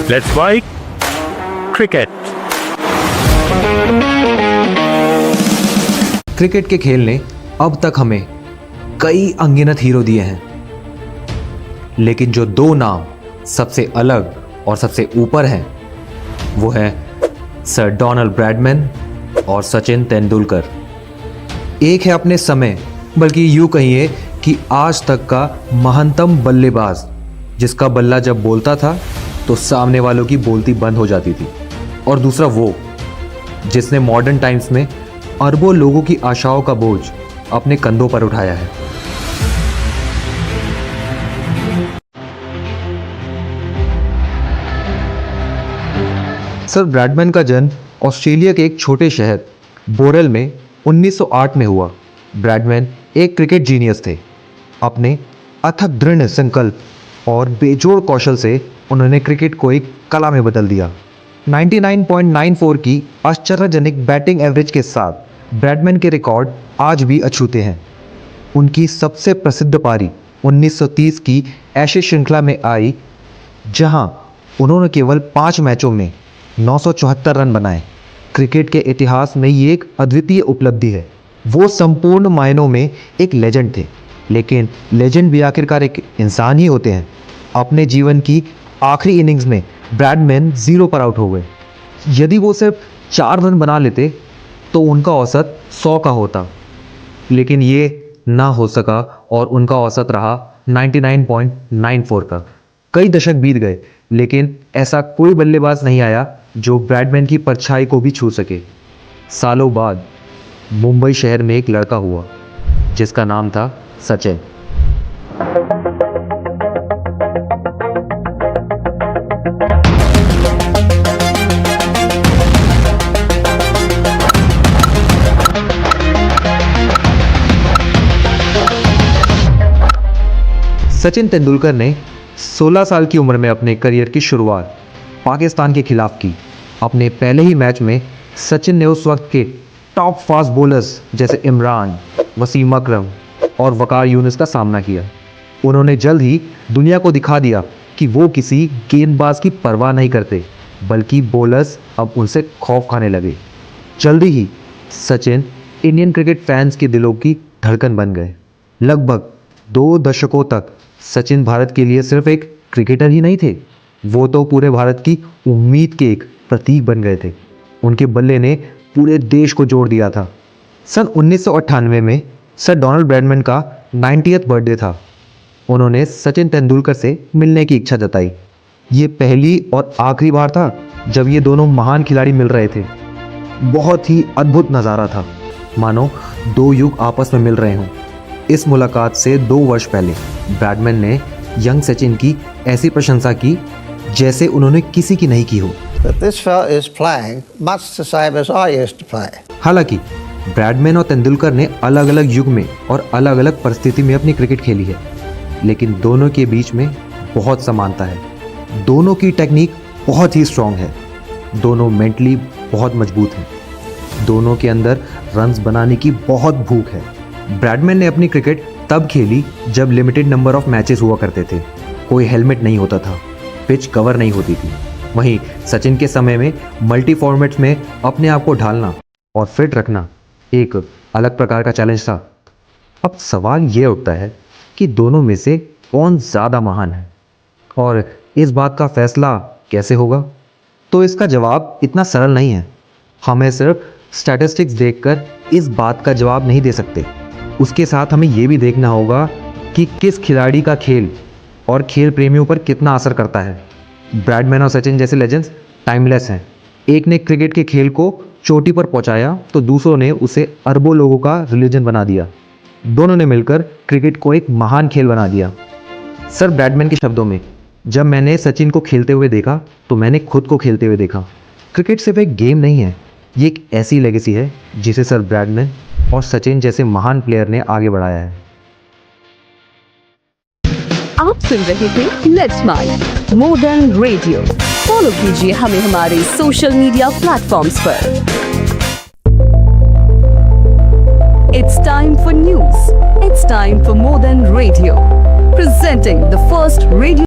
Let's play cricket. Cricket के खेल ने अब तक हमें कई अनगिनत हीरो दिए हैं, लेकिन जो दो नाम सबसे अलग और सबसे ऊपर हैं वो है सर डोनाल्ड ब्रैडमैन और सचिन तेंदुलकर। एक है अपने समय, बल्कि यूँ कहिए कि आज तक का महानतम बल्लेबाज, जिसका बल्ला जब बोलता था तो सामने वालों की बोलती बंद हो जाती थी, और दूसरा वो जिसने मॉडर्न टाइम्स में अरबों लोगों की आशाओं का बोझ अपने कंधों पर उठाया है। सर ब्रैडमैन का जन्म ऑस्ट्रेलिया के एक छोटे शहर बोरेल में 1908 में हुआ। ब्रैडमैन एक क्रिकेट जीनियस थे। अपने अथक दृढ़ संकल्प और बेजोड़ कौशल से उन्होंने क्रिकेट को एक कला में बदल दिया। 99.94 की आश्चर्यजनक बैटिंग एवरेज के साथ ब्रैडमैन के रिकॉर्ड आज भी अछूते हैं। उनकी सबसे प्रसिद्ध पारी 1930 की एशेज श्रृंखला में आई, जहां उन्होंने केवल 5 मैचों में 974 रन बनाए। क्रिकेट के इतिहास में ये एक अद्वितीय उपलब्धि है। वो संपूर्ण मायनों में एक लेजेंड थे, लेकिन लेजेंड भी आखिरकार एक इंसान ही होते हैं। अपने जीवन की आखिरी इनिंग्स में ब्रैडमैन 0 पर आउट हो गए। यदि वो सिर्फ 4 रन बना लेते तो उनका औसत 100 का होता, लेकिन ये ना हो सका और उनका औसत रहा 99.94 का। कई दशक बीत गए, लेकिन ऐसा कोई बल्लेबाज नहीं आया जो ब्रैडमैन की परछाई को भी छू सके। सालों बाद मुंबई शहर में एक लड़का हुआ जिसका नाम था सचिन। सचिन तेंदुलकर ने 16 साल की उम्र में अपने करियर की शुरुआत पाकिस्तान के खिलाफ की। अपने पहले ही मैच में सचिन ने उस वक्त के टॉप फास्ट बॉलर्स जैसे इमरान, वसीम अकरम और वकार यूनिस का सामना किया। उन्होंने जल्द ही दुनिया को दिखा दिया कि वो किसी गेंदबाज की परवाह नहीं करते, बल्कि बॉलर्स अब उनसे खौफ खाने लगे। जल्दी ही सचिन इंडियन क्रिकेट फैंस के दिलों की धड़कन बन गए। लगभग 2 दशकों तक सचिन भारत के लिए सिर्फ एक क्रिकेटर ही नहीं थे, वो तो पूरे भारत की उम्मीद के एक प्रतीक बन गए थे। उनके बल्ले ने पूरे देश को जोड़ दिया था। सन 1998 में सर डोनाल्ड ब्रैडमैन का 90th बर्थडे था। उन्होंने सचिन तेंदुलकर से मिलने की इच्छा जताई। ये पहली और आखिरी बार था जब ये दोनों महान खिलाड़ी मिल रहे थे। बहुत ही अद्भुत नज़ारा था, मानो 2 युग आपस में मिल रहे हों। इस मुलाकात से 2 वर्ष पहले ब्रैडमैन ने यंग सचिन की ऐसी प्रशंसा की जैसे उन्होंने किसी की नहीं की हो। हालांकि ब्रैडमैन और तेंदुलकर ने अलग अलग युग में और अलग अलग परिस्थिति में अपनी क्रिकेट खेली है, लेकिन दोनों के बीच में बहुत समानता है। दोनों की टेक्निक बहुत ही स्ट्रांग है, दोनों मेंटली बहुत मजबूत हैं, दोनों के अंदर रन्स बनाने की बहुत भूख है। ब्रैडमैन ने अपनी क्रिकेट तब खेली जब लिमिटेड नंबर ऑफ मैचेस हुआ करते थे। कोई हेलमेट नहीं होता था, पिच कवर नहीं होती थी। वहीं सचिन के समय में मल्टी फॉर्मेट्स में अपने आप को ढालना और फिट रखना एक अलग प्रकार का चैलेंज था। अब सवाल ये उठता है कि दोनों में से कौन ज़्यादा महान है, और इस बात का फैसला कैसे होगा? तो इसका जवाब इतना सरल नहीं है। हमें सिर्फ स्टैटिस्टिक्स देखकर इस बात का जवाब नहीं दे सकते। उसके साथ हमें ये भी देखना होगा कि किस खिलाड़ी का खेल और खेल प्रेमियों पर कितना असर करता है। ब्रैडमैन और सचिन जैसे लेजेंड्स टाइमलेस हैं। एक ने क्रिकेट के खेल को चोटी पर पहुंचाया तो दूसरों ने उसे अरबों लोगों का रिलीजन बना दिया। दोनों ने मिलकर क्रिकेट को एक महान खेल बना दिया। सर ब्रैडमैन के शब्दों में, जब मैंने सचिन को खेलते हुए देखा तो मैंने खुद को खेलते हुए देखा। क्रिकेट सिर्फ एक गेम नहीं है, ये एक ऐसी लेगेसी है जिसे सर ब्रैडमैन और सचिन जैसे महान प्लेयर ने आगे बढ़ाया है। आप सुन रहे थे let's smile modern radio. Follow कीजिए हमें हमारे सोशल मीडिया प्लेटफॉर्म्स पर। It's time for news. It's time for Modern Radio. Presenting the first radio